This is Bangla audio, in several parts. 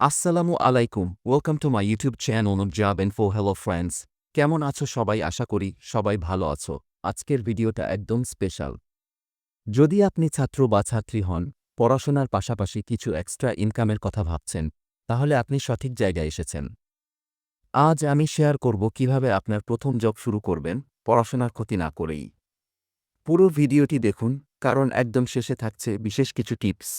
আসসালামু আলাইকুম, welcome to my YouTube channel job info. Hello friends, কেমন আছো সবাই? আশা করি সবাই ভালো আছো। আজকের ভিডিওটা একদম স্পেশাল। যদি আপনি ছাত্র বা ছাত্রী হন, পড়াশোনার পাশাপাশি কিছু এক্সট্রা ইনকামের কথা ভাবছেন, তাহলে আপনি সঠিক জায়গায় এসেছেন। আজ আমি শেয়ার করব কিভাবে আপনার প্রথম জব শুরু করবেন, পড়াশোনার ক্ষতি না করেই। পুরো ভিডিওটি দেখুন, কারণ একদম শেষে থাকছে বিশেষ কিছু টিপস।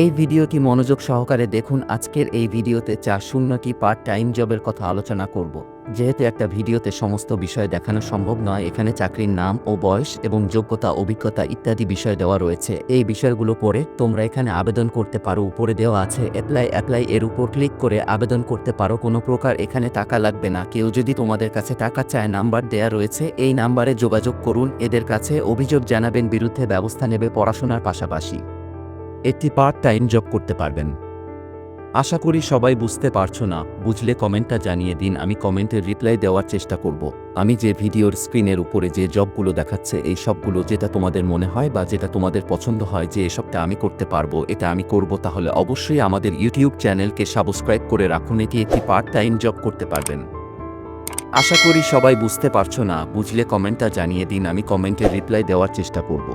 এই ভিডিওটি মনোযোগ সহকারে দেখুন। আজকের এই ভিডিওতে 4টি পার্ট টাইম জবের কথা আলোচনা করব। যেহেতু একটা ভিডিওতে সমস্ত বিষয় দেখানো সম্ভব নয়, এখানে চাকরির নাম ও বয়স এবং যোগ্যতা, অভিজ্ঞতা ইত্যাদি বিষয় দেওয়া রয়েছে। এই বিষয়গুলো পড়ে তোমরা এখানে আবেদন করতে পারো। উপরে দেওয়া আছে অ্যাপ্লাই এর উপর ক্লিক করে আবেদন করতে পারো। কোনো প্রকার এখানে টাকা লাগবে না। কেউ যদি তোমাদের কাছে টাকা চায়, নাম্বার দেয়া রয়েছে, এই নাম্বারে যোগাযোগ করুন। এদের কাছে অভিযোগ জানাবেন, বিরুদ্ধে ব্যবস্থা নেবে। পড়াশোনার পাশাপাশি একটি পার্ট টাইম জব করতে পারবেন। আশা করি সবাই বুঝতে পারছো না? বুঝলে কমেন্টটা জানিয়ে দিন, আমি কমেন্টের রিপ্লাই দেওয়ার চেষ্টা করব। আমি যে ভিডিওর স্ক্রিনের উপরে যে জবগুলো দেখাচ্ছে, এই সবগুলো যেটা তোমাদের মনে হয় বা যেটা তোমাদের পছন্দ হয় যে এসবটা আমি করতে পারবো, এটা আমি করব, তাহলে অবশ্যই আমাদের ইউটিউব চ্যানেলকে সাবস্ক্রাইব করে রাখুন। এটি একটি পার্ট টাইম জব করতে পারবেন। আশা করি সবাই বুঝতে পারছো না? বুঝলে কমেন্টটা জানিয়ে দিন, আমি কমেন্টের রিপ্লাই দেওয়ার চেষ্টা করব।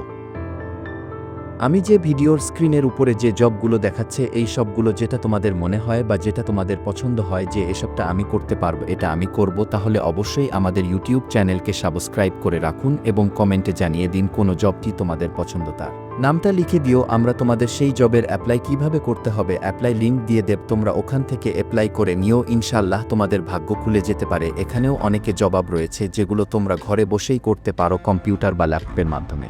আমি যে ভিডিওর স্ক্রিনের উপরে যে জবগুলো দেখাচ্ছে, এই সবগুলো যেটা তোমাদের মনে হয় বা যেটা তোমাদের পছন্দ হয় যে এসবটা আমি করতে পারবো, এটা আমি করব, তাহলে অবশ্যই আমাদের ইউটিউব চ্যানেলকে সাবস্ক্রাইব করে রাখুন এবং কমেন্টে জানিয়ে দিন কোন জবটি তোমাদের পছন্দ, তার নামটা লিখে দিও। আমরা তোমাদের সেই জবের অ্যাপ্লাই কিভাবে করতে হবে অ্যাপ্লাই লিংক দিয়ে দেব। তোমরা ওখান থেকে অ্যাপ্লাই করে নিও, ইনশাআল্লাহ তোমাদের ভাগ্য খুলে যেতে পারে। এখানেও অনেকে জবাব রয়েছে যেগুলো তোমরা ঘরে বসেই করতে পারো, কম্পিউটার বা ল্যাপটপের মাধ্যমে।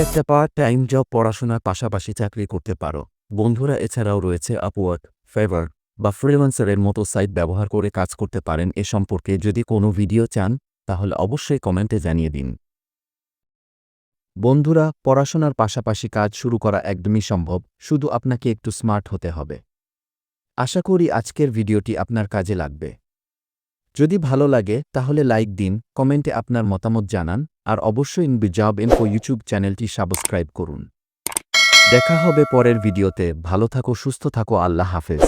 একটা পার্ট টাইম জব, পড়াশোনার পাশাপাশি চাকরি করতে পারো বন্ধুরা। এছাড়াও রয়েছে আপওয়ার্ক, ফাইবার বা ফ্রিল্যান্সারের মতো সাইট ব্যবহার করে কাজ করতে পারেন। এ সম্পর্কে যদি কোনো ভিডিও চান, তাহলে অবশ্যই কমেন্টে জানিয়ে দিন। বন্ধুরা, পড়াশোনার পাশাপাশি কাজ শুরু করা একদমই সম্ভব, শুধু আপনাকে একটু স্মার্ট হতে হবে। আশা করি আজকের ভিডিওটি আপনার কাজে লাগবে। যদি ভালো লাগে তাহলে লাইক দিন, কমেন্টে আপনার মতামত জানান, আর অবশ্যই জব ইনফো ইউটিউব চ্যানেলটি সাবস্ক্রাইব করুন। দেখা হবে পরের ভিডিওতে। ভালো থাকো, সুস্থ থাকো, আল্লাহ হাফেজ।